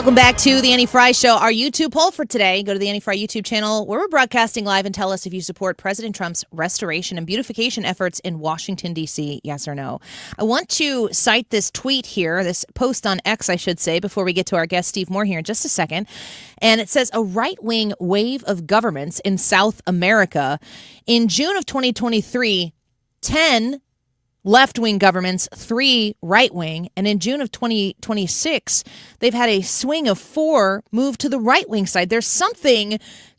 Welcome back to the Annie Frey Show. Our YouTube poll for today, go to the Annie Frey YouTube channel where we're broadcasting live and tell us if you support President Trump's restoration and beautification efforts in Washington, D.C., yes or no. I want to cite this tweet here, this post on X, I should say, before we get to our guest Steve Moore here in just a second. And it says, a right-wing wave of governments in South America. In June of 2023, 10 left-wing governments, 3 right-wing, and in June of 2026, they've had a swing of 4 move to the right-wing side. There's something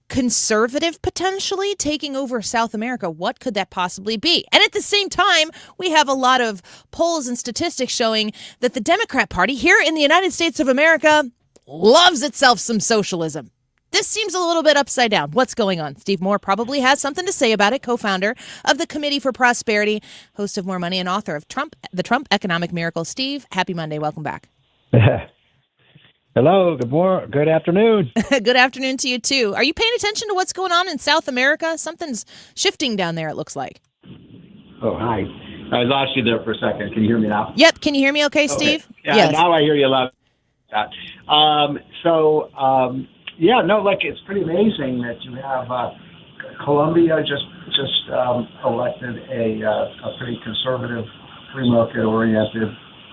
conservative potentially taking over South America. What could that possibly be? And at the same time, we have a lot of polls and statistics showing that the Democrat Party here in the United States of America loves itself some socialism. This seems a little bit upside down. What's going on? Steve Moore probably has something to say about it, co-founder of the Committee for Prosperity, host of More Money, and author of The Trump Economic Miracle. Steve, happy Monday. Welcome back. Hello. Good afternoon. Good afternoon to you, too. Are you paying attention to what's going on in South America? Something's shifting down there, it looks like. Oh, hi. I lost you there for a second. Can you hear me now? Yep. Can you hear me okay, Steve? Yeah, yes. Now I hear you loud. It's pretty amazing that you have Colombia just elected a pretty conservative, free market oriented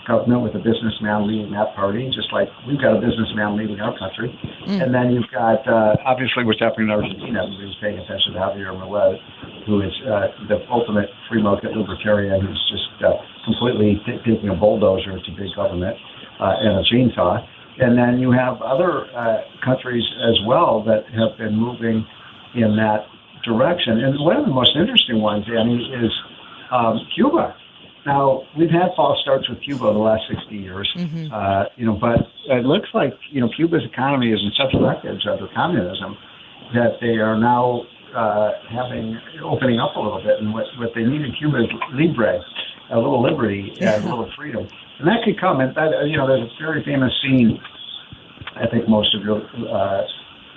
government with a businessman leading that party, just like we've got a businessman leading our country. And then you've got obviously what's happening in Argentina. Everybody's paying attention to Javier Milei, who is the ultimate free market libertarian who's just completely taking a bulldozer to big government and a chainsaw. And then you have other countries as well that have been moving in that direction. And one of the most interesting ones, Annie, is Cuba. Now, we've had false starts with Cuba the last 60 years, but it looks like, Cuba's economy is in such wreckage under communism that they are now opening up a little bit. And what they need in Cuba is libre, a little liberty, a little freedom. And that could come. And there's a very famous scene. I think most of your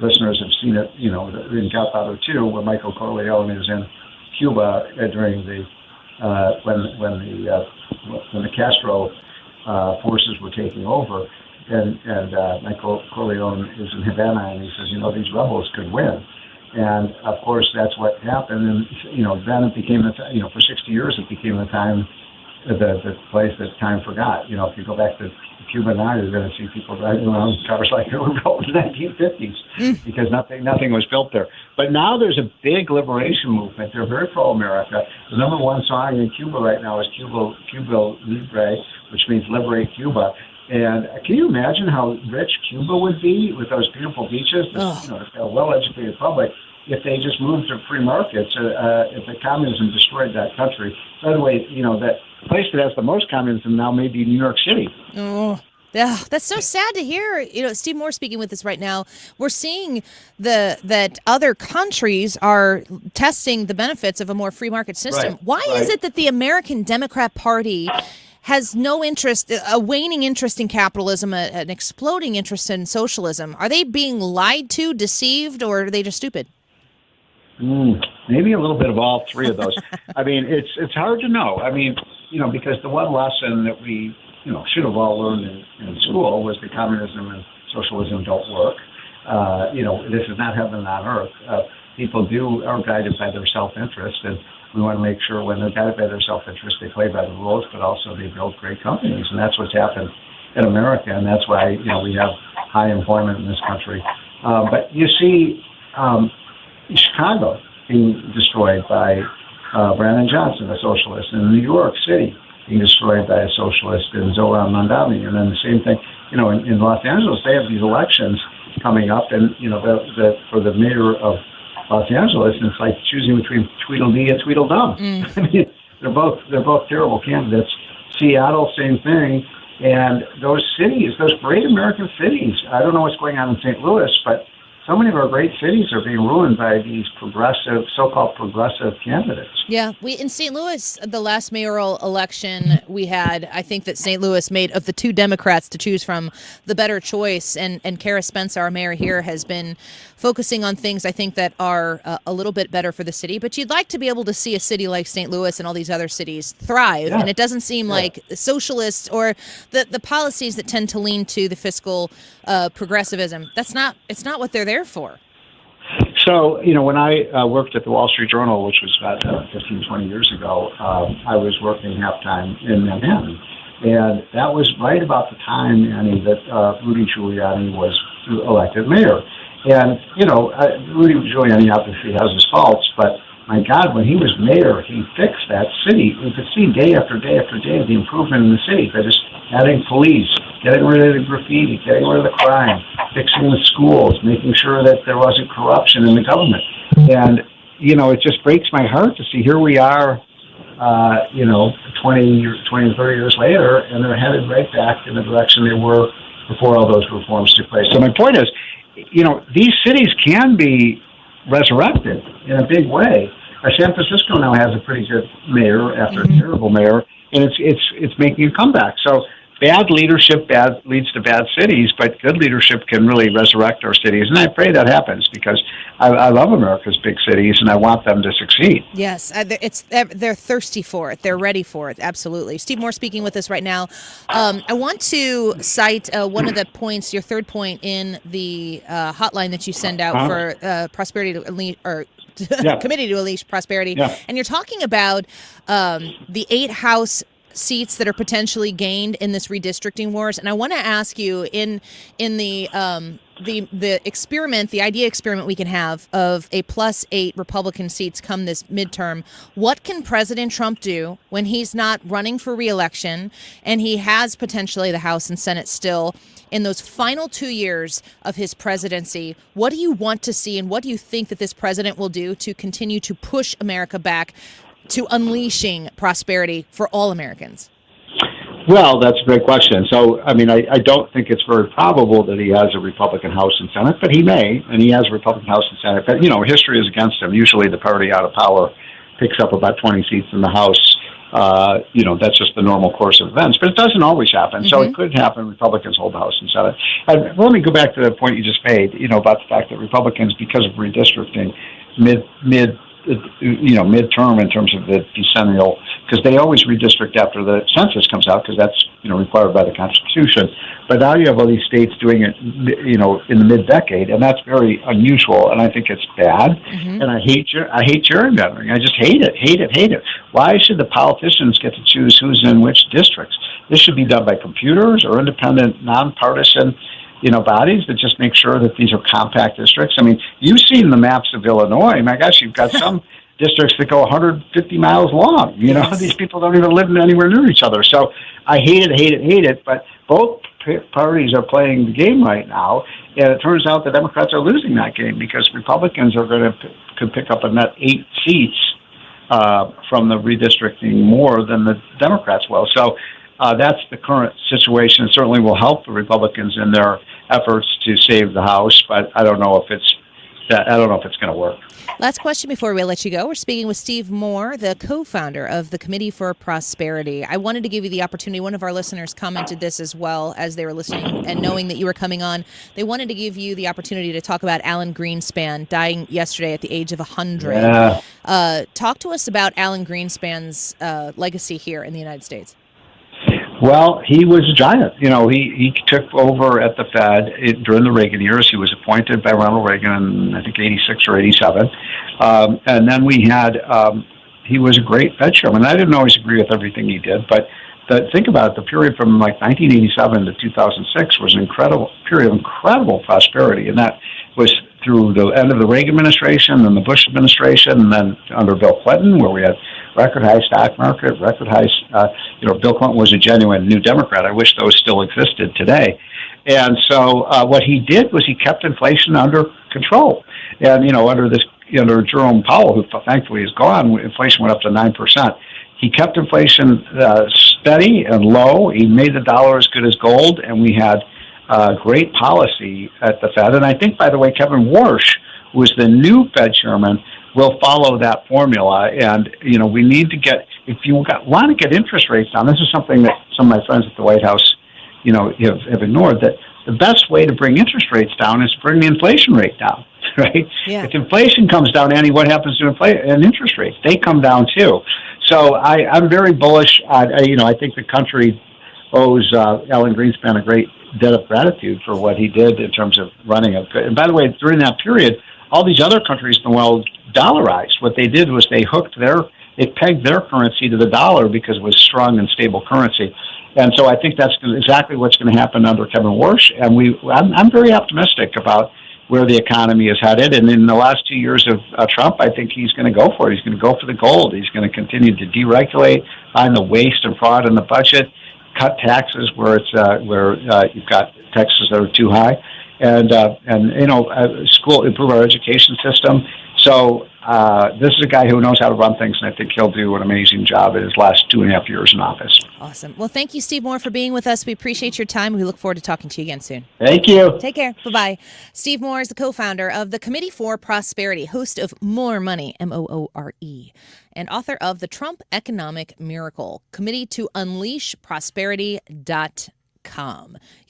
listeners have seen it. In Godfather 2, where Michael Corleone is in Cuba during the when the Castro forces were taking over, and Michael Corleone is in Havana, and he says, these rebels could win. And of course, that's what happened. And then it became for 60 years, it became the time. The place that time forgot. If you go back to Cuba now, you're going to see people driving around cars like they were built in the 1950s because nothing was built there. But now there's a big liberation movement. They're very pro-America. The number one song in Cuba right now is Cuba Libre, which means liberate Cuba. And can you imagine how rich Cuba would be with those beautiful beaches, a well-educated public, if they just moved to free markets, if the communism destroyed that country? By the way, that place that has the most communism now may be New York City. Oh, yeah, that's so sad to hear. Steve Moore speaking with us right now. We're seeing that other countries are testing the benefits of a more free market system. Right, Why is it that the American Democrat Party has no interest, a waning interest in capitalism, an exploding interest in socialism? Are they being lied to, deceived, or are they just stupid? Maybe a little bit of all three of those. I mean, it's hard to know. I mean, because the one lesson that we, should have all learned in school was that communism and socialism don't work. This is not heaven on earth. People are guided by their self-interest, and we want to make sure when they're guided by their self-interest, they play by the rules, but also they build great companies, and that's what's happened in America, and that's why, we have high employment in this country. But you see, Chicago being destroyed by Brandon Johnson, a socialist, and New York City being destroyed by a socialist and Zoran Mandami. And then the same thing, in Los Angeles, they have these elections coming up, and for the mayor of Los Angeles, and it's like choosing between Tweedledee and Tweedledum. I mean, they're both terrible candidates. Seattle, same thing. And those cities, those great American cities, I don't know what's going on in St. Louis, but so many of our great cities are being ruined by these progressive, so-called progressive candidates. Yeah, we in St. Louis, the last mayoral election we had, I think that St. Louis made of the two Democrats to choose from the better choice. And Kara Spence, our mayor here, has been focusing on things I think that are a little bit better for the city. But you'd like to be able to see a city like St. Louis and all these other cities thrive. Yeah. And it doesn't seem like socialists or the policies that tend to lean to the fiscal progressivism. It's not what they're there for. So, when I worked at the Wall Street Journal, which was about 15, 20 years ago, I was working half-time in Manhattan. And that was right about the time, Annie, that Rudy Giuliani was elected mayor. And, Rudy Giuliani obviously has his faults, but my God, when he was mayor, he fixed that city. You could see day after day after day the improvement in the city. They're just adding police, getting rid of the graffiti, getting rid of the crime, fixing the schools, making sure that there wasn't corruption in the government. And, it just breaks my heart to see here we are, 20 or 30 years later, and they're headed right back in the direction they were before all those reforms took place. So my point is, these cities can be resurrected in a big way. San Francisco now has a pretty good mayor after a terrible mayor, and it's making a comeback. So bad leadership leads to bad cities, but good leadership can really resurrect our cities. And I pray that happens because I love America's big cities and I want them to succeed. Yes, they're thirsty for it. They're ready for it. Absolutely. Steve Moore speaking with us right now. I want to cite one of the points, your third point in the hotline that you send out for prosperity to elite, or Committee to Unleash Prosperity. Yeah. And you're talking about the 8 House seats that are potentially gained in this redistricting wars. And I want to ask you in the experiment, the idea experiment we can have of a +8 Republican seats come this midterm, what can President Trump do when he's not running for re-election and he has potentially the House and Senate still in those final 2 years of his presidency? What do you want to see and what do you think that this president will do to continue to push America back to unleashing prosperity for all Americans? Well, that's a great question. So, I don't think it's very probable that he has a Republican House and Senate, but he may, and he has a Republican House and Senate. But, history is against him. Usually the party out of power picks up about 20 seats in the House. That's just the normal course of events, but it doesn't always happen. So it could happen. Republicans hold the House and Senate. And let me go back to the point you just made, about the fact that Republicans, because of redistricting, midterm in terms of the decennial, because they always redistrict after the census comes out, because that's, required by the Constitution. But now you have all these states doing it, in the mid-decade, and that's very unusual, and I think it's bad. And I hate gerrymandering. I just hate it. Why should the politicians get to choose who's in which districts? This should be done by computers or independent, nonpartisan bodies that just make sure that these are compact districts. You've seen the maps of Illinois. My gosh, you've got some districts that go 150 miles long. These people don't even live anywhere near each other. So I hate it. But both parties are playing the game right now, and it turns out the Democrats are losing that game because Republicans are could pick up a net 8 seats from the redistricting more than the Democrats will. So that's the current situation. It certainly will help the Republicans in their efforts to save the House, but I don't know if it's going to work. Last question before we let you go. We're speaking with Steve Moore, the co-founder of the Committee for Prosperity. I wanted to give you the opportunity. One of our listeners commented this as well as they were listening and knowing that you were coming on. They wanted to give you the opportunity to talk about Alan Greenspan dying yesterday at the age of 100. Yeah. Talk to us about Alan Greenspan's legacy here in the United States. Well, he was a giant. He took over at the Fed during the Reagan years. He was appointed by Ronald Reagan in, I think, 86 or 87. And then we had, he was a great Fed chairman. I didn't always agree with everything he did, but think about it, the period from 1987 to 2006 was an incredible period of incredible prosperity. And that was through the end of the Reagan administration and the Bush administration, and then under Bill Clinton, where we had record high stock market, record high, Bill Clinton was a genuine New Democrat. I wish those still existed today. And so what he did was he kept inflation under control. And, under Jerome Powell, who thankfully is gone, inflation went up to 9%. He kept inflation steady and low. He made the dollar as good as gold, and we had great policy at the Fed. And I think, by the way, Kevin Warsh, who is the new Fed chairman, will follow that formula. And, we need to get, if you want to get interest rates down, this is something that some of my friends at the White House, have ignored, that the best way to bring interest rates down is to bring the inflation rate down, right? Yeah. If inflation comes down, Annie, what happens to inflation and interest rates? They come down too. So I'm very bullish. I think the country owes Alan Greenspan a great debt of gratitude for what he did in terms of running a good. And by the way, during that period, all these other countries in the world dollarized. What they did was they pegged their currency to the dollar because it was strong and stable currency. And so I think that's exactly what's going to happen under Kevin Warsh. And I'm very optimistic about where the economy is headed. And in the last 2 years of Trump, I think he's going to go for it. He's going to go for the gold. He's going to continue to deregulate, find the waste and fraud in the budget, cut taxes where you've got taxes that are too high, and improve our education system. So this is a guy who knows how to run things, and I think he'll do an amazing job in his last 2.5 years in office. Awesome. Well, thank you, Steve Moore, for being with us. We appreciate your time. We look forward to talking to you again soon. Thank you. Take care. Bye-bye. Steve Moore is the co-founder of the Committee for Prosperity, host of More Money, Moore, and author of The Trump Economic Miracle, Committee to Unleash Prosperity.com.